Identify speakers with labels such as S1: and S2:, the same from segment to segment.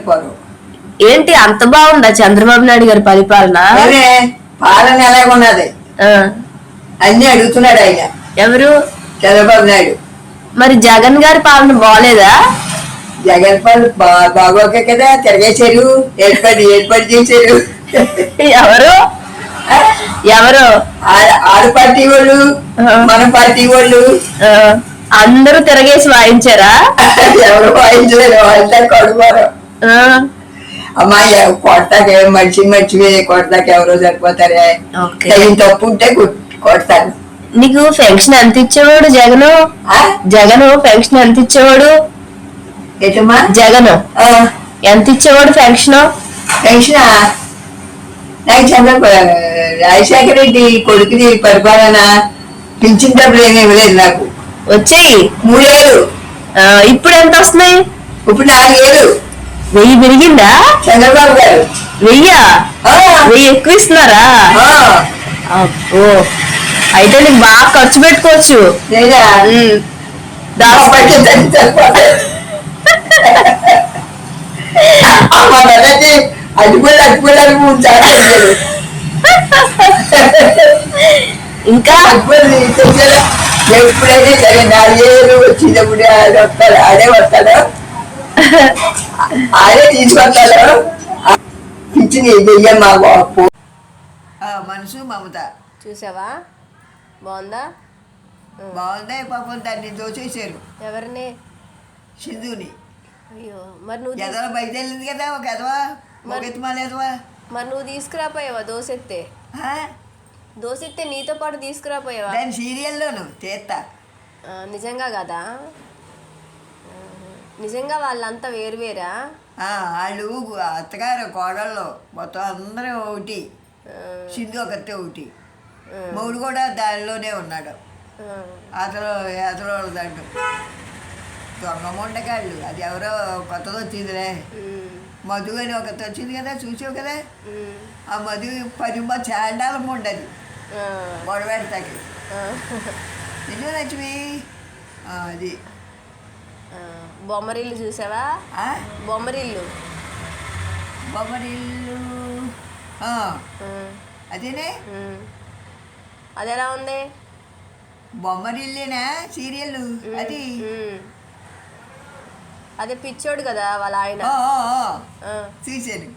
S1: సరిపోరు.
S2: ఏంటి అంత బాగుందా చంద్రబాబు నాయుడు గారి పరిపాలన?
S1: పాలన ఎలాగున్నది అన్ని అడుగుతున్నాడు ఆయన.
S2: ఎవరు?
S1: చంద్రబాబు నాయుడు.
S2: మరి జగన్ గారి పాలన బాగలేదా?
S1: జగన్ పాలన బాగోకే కదా తిరగేశారు, ఏర్పాటు చేశారు.
S2: ఎవరు ఎవరు?
S1: ఆరు పార్టీ వాళ్ళు, మన పార్టీ వాళ్ళు
S2: అందరూ తిరగేసి వాయించారా?
S1: ఎవరు వాయించలేదు, వాళ్ళతో కొడుకోరు. అమ్మా కొడతాక మర్చి కొడతాక ఎవరో సరిపోతారే, తప్పు ఉంటే కొడతారు.
S2: నీకు పెన్షన్ ఎంత ఇచ్చేవాడు జగను? జగను పెన్షన్ ఎంత ఇచ్చేవాడు?
S1: ఏంటమ్మా
S2: జగను ఎంత ఇచ్చేవాడు పెన్షన్?
S1: పెన్షన్ నాకు రాజశేఖర రెడ్డి కొడుకుని పరిపాలన పింఛన్ డబ్బులు ఏమీ ఇవ్వలేదు నాకు.
S2: వచ్చాయి
S1: 3000.
S2: ఇప్పుడు ఎంత వస్తున్నాయి?
S1: ఇప్పుడు 4000.
S2: 1000 పెరిగిందా?
S1: చంద్రబాబు గారు
S2: 1000 ఎక్కువ ఇస్తున్నారా? అబ్బో, అయితే నీకు బాగా ఖర్చు పెట్టుకోవచ్చు. ఇంకా
S1: ఎప్పుడైతే సరే 4000 వచ్చినప్పుడు వస్తాడు, వస్తాడు ఆడే తీసుకొస్తాడు. పిచ్చిని వెయ్యమ్మా మనసు మమత
S2: చూసావా? బాగుందా?
S1: బాగుందా? పాపం దాన్ని దోచేసారు.
S2: ఎవరిని?
S1: సింధుని.
S2: అయ్యో, మరి నువ్వు
S1: ఎదవ బయటెళ్ళింది కదా ఒక ఎదవా, మొగెత్తుమాలేదవా.
S2: మరి నువ్వు తీసుకురాపోయావా దోసెత్తే? దోసెత్తే నీతో పాటు తీసుకురాపోయావా?
S1: దాని సీరియల్లోను తీస్తా.
S2: నిజంగా కదా? నిజంగా వాళ్ళంతా వేరువేరా?
S1: వాళ్ళు అత్తగారు కోడళ్ళు మొత్తం అందరూ ఒకటి, సింధు ఒకతే ఒకటి. మౌడు కూడా దానిలోనే ఉన్నాడు. అతను దాంట్లో దొంగ మొండకాళ్ళు. అది ఎవరో కొత్తది వచ్చిందిలే, మధు అని ఒకటి వచ్చింది కదా, చూసావు కదా. ఆ మధు 10 చాండాలం ఉండదు గొడవెడతాకి. నిజం లక్ష్మి. అది
S2: బొమ్మరిల్లు చూసావా? బొమ్మరిల్లు
S1: అదేనే.
S2: అది ఎలా ఉంది?
S1: బొమ్మరిల్లేనా సీరియల్ అది.
S2: అదే పిచ్చోడు కదా వాళ్ళ ఆయన.
S1: చూశాను.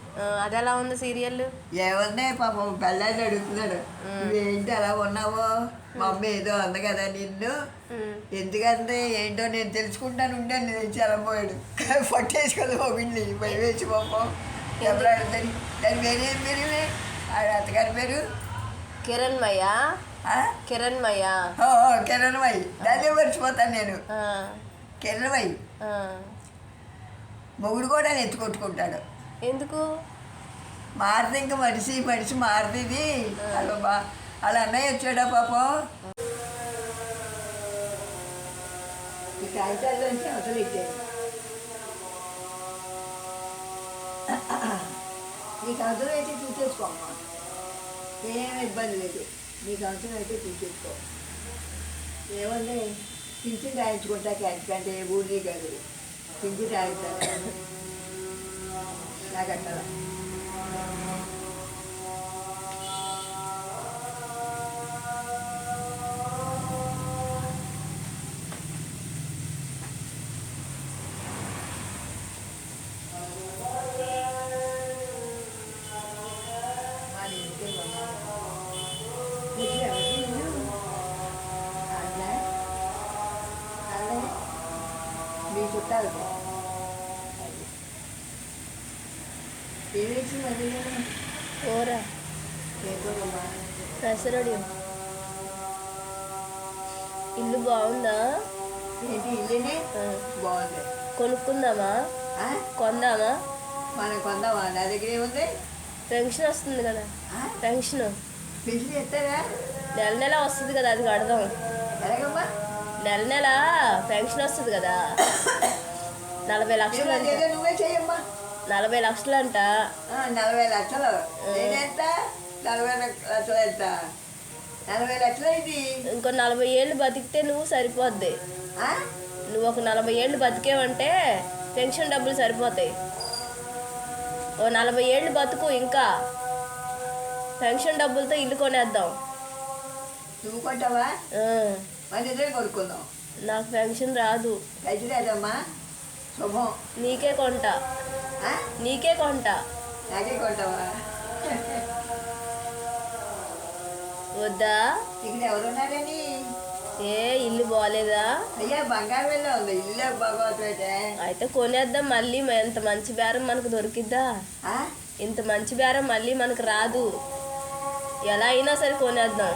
S2: అది ఎలా ఉంది సీరియల్?
S1: ఏమన్నాయి పాపం పెళ్ళాన్ని అడుగుతున్నాడు, ఏంటి అలా ఉన్నావో, మా అమ్మ ఏదో అంది కదా నిన్ను, ఎందుకంటే ఏంటో నేను తెలుసుకుంటాను ఉండాను. నేను చలపోయాడు పట్టేసుకోదు మొబిల్ని భయం వేసి పాపం. ఎవరు ఆడుతుంది దాని పేరు? పేరు ఆడ అత్తగారి పేరు
S2: కిరణ్మయ్య. కిరణ్మయ్య దాన్నే మర్చిపోతాను నేను. కిరణ్మయ్య
S1: మొగుడు కూడా ఎత్తుకొట్టుకుంటాడు.
S2: ఎందుకు
S1: మారదు? ఇంకా మనిషి మారుతుంది. అలా అన్నయ్య వచ్చాడా పాపం. ఈ కాగితాల్లోంచి అవసరం ఇచ్చాడు. నీకు అవసరం అయితే చూసేసుకోమ్మా, ఏం ఇబ్బంది లేదు. నీకు అవసరం అయితే చూసేసుకో. ఏముంది, పింఛన్ రాయించుకుంటా ఎందుకంటే ఊరి కాదు, పింఛన్ రాయించాలి నాకట్ట. మీ చుట్టాలు ఏమేసి మరి
S2: కూర పెసరడి. ఇల్లు బాగుందా?
S1: ఏంటి ఇల్లునే బాగుంది.
S2: కొనుక్కుందామా? కొందామా?
S1: మనం కొందామా? నా దగ్గర ఏముంది?
S2: పెన్షన్ వస్తుంది కదా. పెన్షన్
S1: ఇస్తారా?
S2: నెల నెల వస్తుంది కదా, అది కడదాం.
S1: ఎలాగమ్మా?
S2: నెల నెల పెన్షన్ వస్తుంది కదా, 40 లక్షలు.
S1: నువ్వే చెయ్యమ్మా.
S2: 40 లక్షలు అంట.
S1: 40 లక్షలు నేనెంత? 40 లక్షలు ఎంత? 40 లక్షలు ఇది.
S2: ఇంకో 40 ఏళ్ళు బతికితే నువ్వు సరిపోద్ది.
S1: ఆ?
S2: నువ్వు ఒక 40 ఏళ్ళు బతికేవంటే పెన్షన్ డబ్బులు సరిపోతాయి. ఓ 40 ఏళ్ళు బతుకు ఇంకా పెన్షన్ డబ్బులతో ఇల్లు కొనేద్దాం.
S1: నువ్వు కొంటావా?
S2: ఆ,
S1: మన ఇద్దరే కొనుక్కుందాం.
S2: నాకు పెన్షన్ రాదు.
S1: కలిసిలేదమ్మా శుభం.
S2: నీకే కొంటా,
S1: ఆ?
S2: నీకే కొంటా.
S1: నాకే కొంటావా?
S2: వద్దా?
S1: ఇక్కడ ఎవరున్నారని?
S2: ఏ ఇల్లు బాగాలేదా?
S1: అయ్యా బంగారు వెళ్ళా ఉంది ఇల్లే బాగోతే.
S2: అయితే కొనేద్దాం మళ్ళీ. ఇంత మంచి బేరం మనకు దొరికిద్దా? ఇంత మంచి బేరం మళ్ళీ మనకు రాదు. ఎలా అయినా సరే కొనేద్దాం,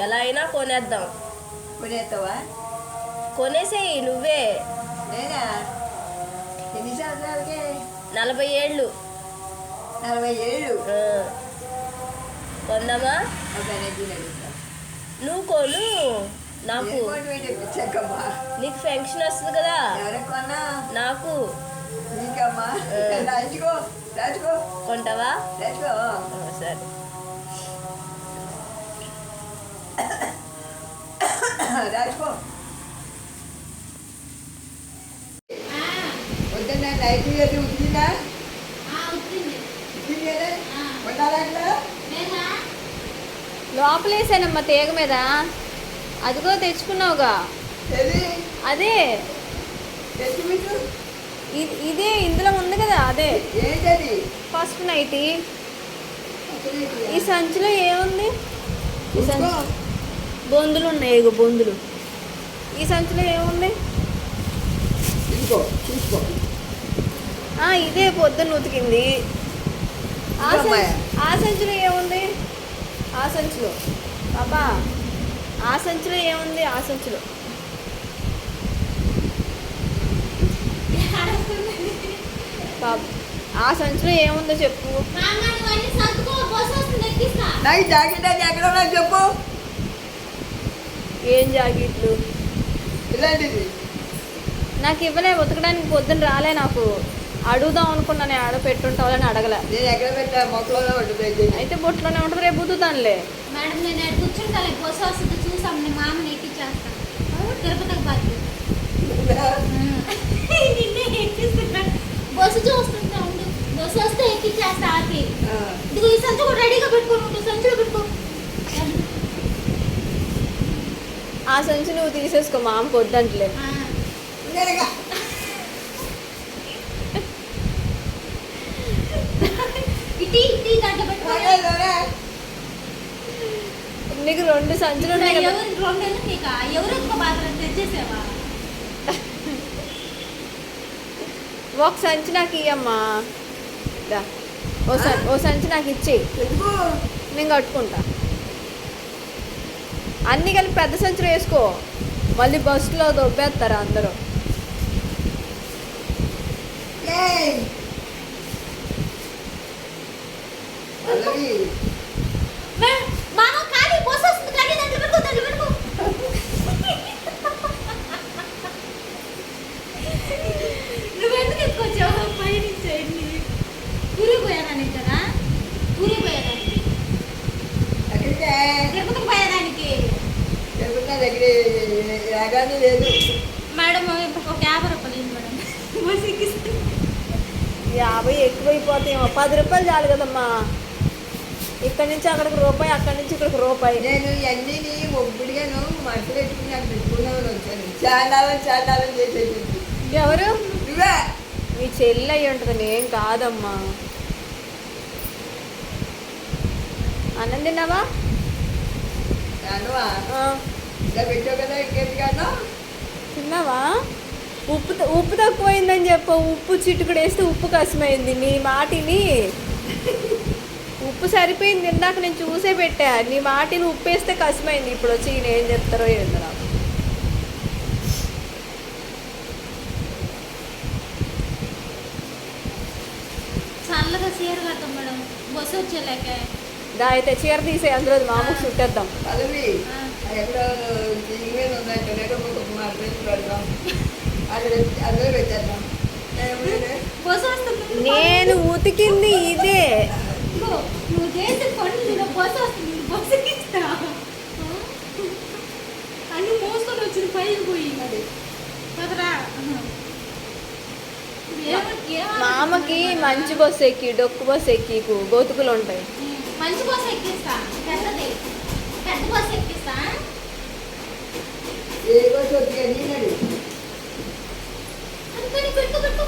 S2: ఎలా అయినా కొనేద్దాం.
S1: కొనేస్తావా?
S2: కొనేసేయి నువ్వే.
S1: నేనా? ఎన్ని సంవత్సరాలకి?
S2: 40 ఏళ్ళు.
S1: 40 ఏళ్ళు.
S2: కొందామా? నువ్వు కొను. నాకు నీకు పెన్షన్ వస్తుంది కదా.
S1: ఎవరికొన్నా?
S2: నాకు.
S1: నీకమ్మా? రాజుకో రాజుకో.
S2: కొంటావా?
S1: రాజుకో.
S2: సరే.
S1: రాజుకో. వద్దన్నా నైట్ అది ఉంటుందా? ఉట్టింది కదా? ఉండాలంటే
S3: లోపలేసానమ్మా తీగ మీద. అదిగో తెచ్చుకున్నావుగా. అదే ఇదే ఇందులో ఉంది కదా. అదే ఫస్ట్ నైటీ. ఈ సంచిలో ఏముంది? ఈ సంచి బొందులు ఉన్నాయి. ఇగో బొందులు. ఈ సంచిలో ఏముంది? ఇదే పొద్దున్న ఉతికింది. ఆ సంచిలో ఏముంది? ఆ సంచిలో పాపా, ఆ సంచిలో ఏముంది? ఆ సంచిలో ఆ సంచిలో ఏముందో చెప్పు.
S1: చెప్పు.
S3: ఏం జాకెట్లు?
S1: ఇలాంటిది
S3: నాకు ఇవ్వలే. ఉతకడానికి పొద్దున్న రాలే. నాకు అడుగుదాం అనుకున్నాను. ఆడ పెట్టుంటావాలని అడగలే.
S1: నేను ఎక్కడ పెట్టా? మొక్కలోనే ఉంటుంది.
S3: అయితే బొట్టులోనే ఉంటుంది. రేపు ఉతుకుతానులే.
S4: మేడం నేను కూర్చుంటా. బస్సు వస్తుంది చూసాం. నేను మామని ఎక్కిచ్చేస్తాను. తిరుపతికి బాధ్యత నిన్నే ఎక్కిస్తున్నా. బస్సు చూస్తుంటా ఉండు. బస్సు వస్తే ఎక్కిచ్చేస్తా. ఆపి ఇదిగో ఈ సంచి కూడా రెడీగా పెట్టుకొని ఉండు. సంచిలో పెట్టుకో.
S3: ఆ సంచి నువ్వు తీసేసుకో. మామ పొద్దంటలే.
S4: ఇటీ దాంట్లో పెట్టుకో.
S3: నీకు 2 సంచులు ఉన్నాయి కదా.
S4: రెండు నీకు ఎవరు ఎక్కువ బాధ తెచ్చేసావా?
S3: ఒక సంచి నాకు ఇయ్యమ్మా. ఓ సంచి నాకు ఇచ్చేయి. నేను కట్టుకుంటా. అన్నీ కలిపి పెద్ద సంచులు వేసుకో. మళ్ళీ బస్సులో దొబ్బేస్తారా అందరూ.
S4: మామ ఖాళీ బస్సు వస్తుంది. ఖాళీ దాంట్లో పెట్టుకో. దాంట్లో పెట్టుకో. నువ్వెందుకు ఎత్తుకొచ్చావు? పైనుంచి ఊరిపోయాదానికి కదా. ఊరిపోయాదానికి తిరుపతికి పోయేదానికి.
S1: లేదు
S4: మేడం ఒక 50 రూపాయలు మేడం. బస్సు ఎక్కిస్తాను.
S3: 50 ఎక్కువైపోతాయేమో. 10 రూపాయలు చాలు కదమ్మా. ఇక్కడి నుంచి అక్కడికి రూపాయి, అక్కడి నుంచి ఇక్కడికి రూపాయి.
S1: నేను ఇవన్నీ ఒబ్బడిగాను మట్టు పెట్టుకుని నాకు పెట్టుకున్నామని వచ్చాను. చాండాలని చేసేది.
S3: ఎవరు?
S1: నువ్వే.
S3: మీ చెల్లి అయ్యి ఉంటుంది. నేను కాదమ్మా. అన్నం తిన్నావా?
S1: ఇలా పెట్టావు కదా. ఇంకెందుకన్నా
S3: తిన్నావా? ఉప్పు తక్కువైందని చెప్పు. ఉప్పు చిటుకుడు వేస్తే ఉప్పు కసమైంది. నీ మాటిని ఉప్పు సరిపోయింది. ఇందాక నేను చూసే పెట్టా. నీ మాటిని ఉప్పు వేస్తే కసమైంది. ఇప్పుడు వచ్చి ఈయన ఏం చెప్తారో ఏందో నాకు.
S4: చల్లగా చీర కడతాం మేడం. బస్సు వచ్చేలాక
S3: అయితే చీర తీసే అందులో మామూలు చుట్టేద్దాం.
S1: పదవి ఎక్కడో మీద ఉందంటే పెడదాం. అందులో పెట్టేద్దాం.
S4: బస్సు వస్తుంది.
S3: నేను ఉతికింది ఇదే.
S4: నువ్వు చేసే పనులు బస్సు వస్తుంది. బస్సు ఎక్కిస్తా. అన్ని మోసుకొని వచ్చిన పైకి పోయి కదరా.
S3: మామకి మంచి బస్సు ఎక్కి డొక్కు బస్సు ఎక్కి గోతుకులు ఉంటాయి.
S4: మంచి బస్సు ఎక్కిస్తా, పెద్దది పెద్ద బస్సు ఎక్కిస్తా.
S1: ఏ బస్సు వద్దుగా నేనడు
S4: అందుకని పెట్టు పెట్టు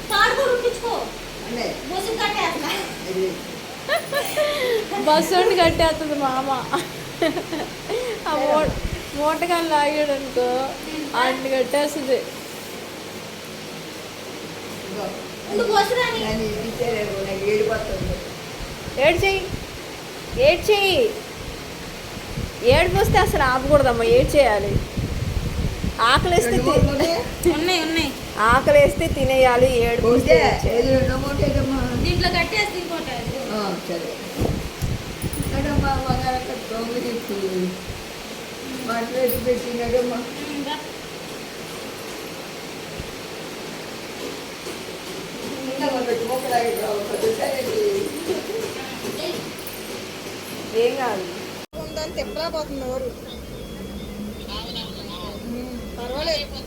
S4: తాడు కూడా ఉట్టించుకో,
S1: అనే
S4: బస్సు కట్టేస్తా.
S1: అది
S3: బస్సు ఉండి కట్టేస్తుంది మా అమ్మ. ఆ మూటగాని లాగాడు అనుకో అన్ని కట్టేస్తుంది.
S1: ఇదిగో.
S4: ముందు బస్సు రాని.
S1: నన్ను ఇచ్చారేమో నాకు ఏడిపోతుంది.
S3: ఏడు చెయ్యి ఏడుపు వస్తే అసలు ఆపకూడదమ్మా, ఏడు చేయాలి. ఆకలిస్తే
S4: ఉన్నాయి
S3: ఆకలిస్తే తినేయాలి, ఏడుపు వస్తే
S1: పోతే
S3: ఏడ్చేయాలి.
S1: ఏది ఉండమోటేదమ్మా.
S4: దీంట్లో కట్టేస్తే ఇంకోటి.
S1: సరే అడమ్మా మగారక్క తొంగి చెప్పు మాటలు వేసి పెట్టినాడమ్మా.
S3: ఏం కాదు.
S5: తిప్పలా పోతుంది ఎవరు పర్వాలేదు.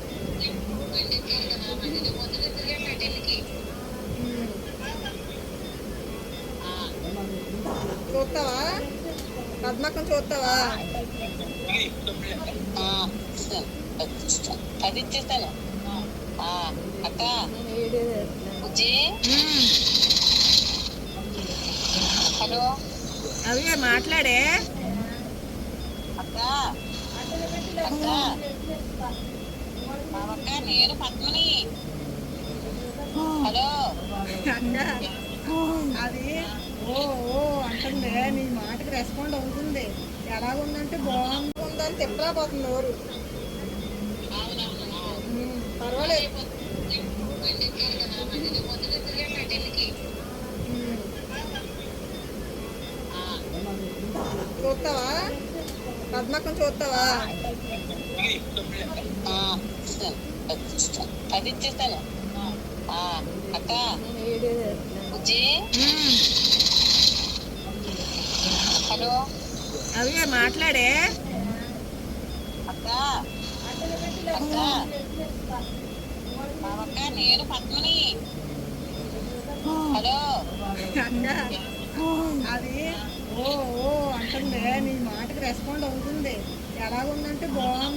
S5: చూస్తావా పద్మకం చూస్తావా?
S6: అది ఇచ్చేస్తాను అక్క బుజ్జి. హలో
S5: అవి మాట్లాడే
S6: అక్క అక్క అక్క నేను పద్మని. హలో
S5: అది ఓ ఓ అంటుంది. నీ మాటకి రెస్పాండ్ అవుతుంది. ఎలాగుందంటే బాగుందని తిప్పలా పోతుంది ఎవరు పర్వాలేదు. చూస్తావా పద్మకం చూస్తావా?
S6: అది ఇచ్చేస్తాను అక్క బుజ్జి. హలో
S5: అవి మాట్లాడే
S6: అక్క అక్క అక్క నేను పద్మని. హలో
S5: అది ఓ ఓ అంటుంది. నీ మాటకి రెస్పాండ్ అవుతుంది. ఎలాగుందంటే బాగుంది.